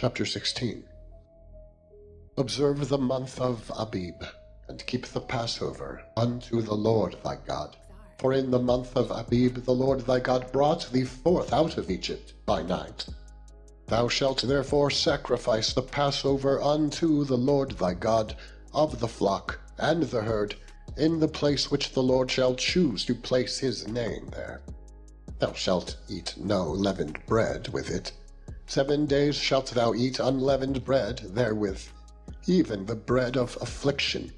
Chapter 16. Observe the month of Abib, and keep the Passover unto the Lord thy God. For in the month of Abib the Lord thy God brought thee forth out of Egypt by night. Thou shalt therefore sacrifice the Passover unto the Lord thy God of the flock and the herd, in the place which the Lord shall choose to place his name there. Thou shalt eat no leavened bread with it. 7 days shalt thou eat unleavened bread therewith, even the bread of affliction.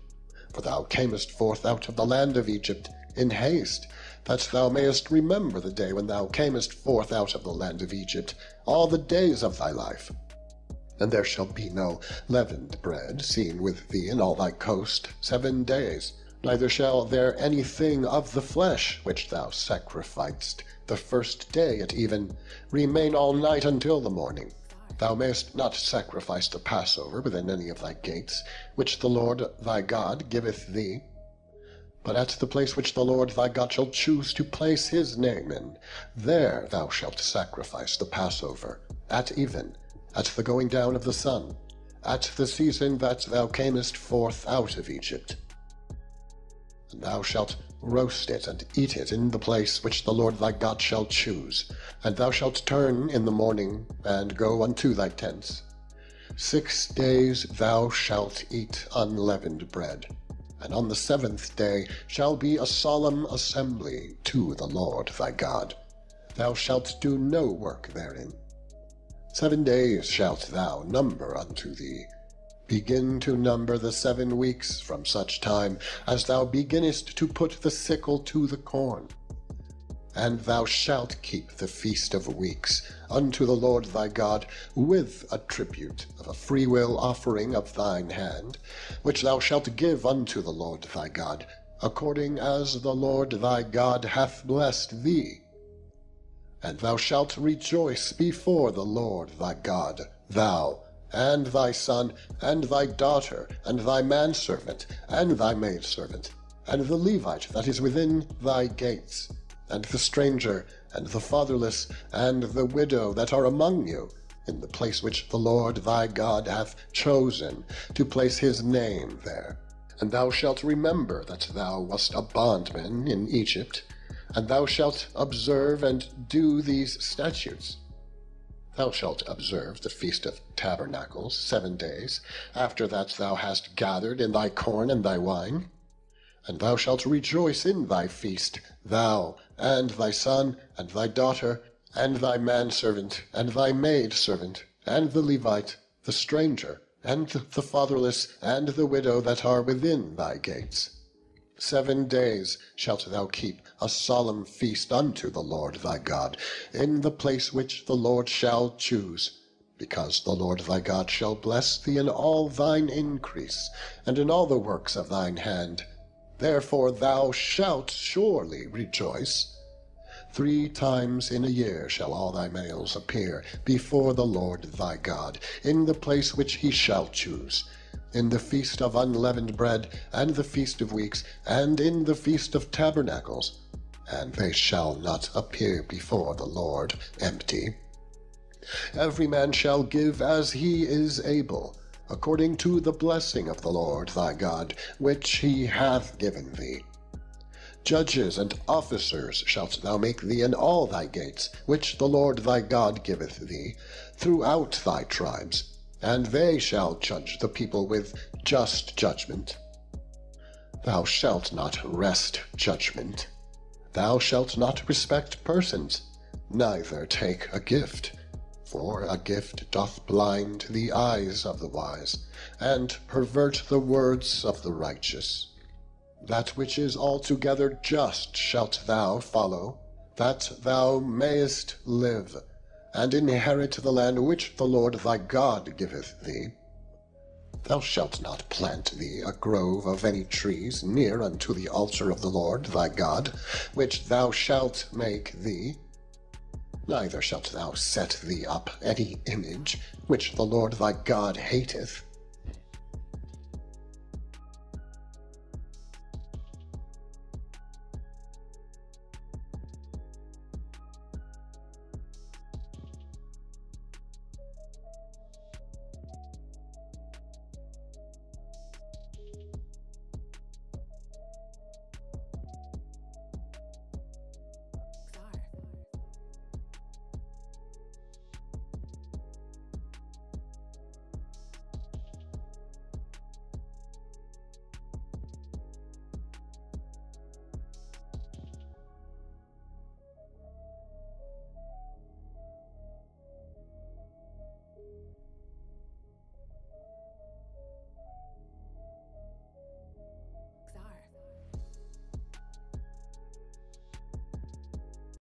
For thou camest forth out of the land of Egypt in haste, that thou mayest remember the day when thou camest forth out of the land of Egypt, all the days of thy life. And there shall be no leavened bread seen with thee in all thy coast 7 days, neither shall there anything of the flesh which thou sacrificedst the first day at even remain all night until the morning. Thou mayest not sacrifice the Passover within any of thy gates, which the Lord thy God giveth thee, but at the place which the Lord thy God shall choose to place his name in, there thou shalt sacrifice the Passover, at even, at the going down of the sun, at the season that thou camest forth out of Egypt. And thou shalt roast it and eat it in the place which the Lord thy God shall choose, and thou shalt turn in the morning, and go unto thy tents. 6 days thou shalt eat unleavened bread, and on the 7th day shall be a solemn assembly to the Lord thy God. Thou shalt do no work therein. 7 days shalt thou number unto thee. Begin to number the 7 weeks from such time as thou beginnest to put the sickle to the corn. And thou shalt keep the feast of weeks unto the Lord thy God, with a tribute of a freewill offering of thine hand, which thou shalt give unto the Lord thy God, according as the Lord thy God hath blessed thee. And thou shalt rejoice before the Lord thy God, thou, and thy son, and thy daughter, and thy manservant, and thy maidservant, and the Levite that is within thy gates, and the stranger, and the fatherless, and the widow that are among you, in the place which the Lord thy God hath chosen to place his name there. And thou shalt remember that thou wast a bondman in Egypt, and thou shalt observe and do these statutes. Thou shalt observe the Feast of Tabernacles 7 days, after that thou hast gathered in thy corn and thy wine. And thou shalt rejoice in thy feast, thou, and thy son, and thy daughter, and thy manservant, and thy maidservant, and the Levite, the stranger, and the fatherless, and the widow that are within thy gates. 7 days shalt thou keep a solemn feast unto the Lord thy God, in the place which the Lord shall choose, because the Lord thy God shall bless thee in all thine increase, and in all the works of thine hand. Therefore thou shalt surely rejoice. 3 times in a year shall all thy males appear before the Lord thy God, in the place which he shall choose, in the feast of unleavened bread, and the feast of weeks, and in the feast of tabernacles, and they shall not appear before the Lord empty. Every man shall give as he is able, according to the blessing of the Lord thy God, which he hath given thee. Judges and officers shalt thou make thee in all thy gates, which the Lord thy God giveth thee, throughout thy tribes, and they shall judge the people with just judgment. Thou shalt not wrest judgment. Thou shalt not respect persons, neither take a gift, for a gift doth blind the eyes of the wise, and pervert the words of the righteous. That which is altogether just shalt thou follow, that thou mayest live, and inherit the land which the Lord thy God giveth thee. Thou shalt not plant thee a grove of any trees near unto the altar of the Lord thy God, which thou shalt make thee. Neither shalt thou set thee up any image which the Lord thy God hateth.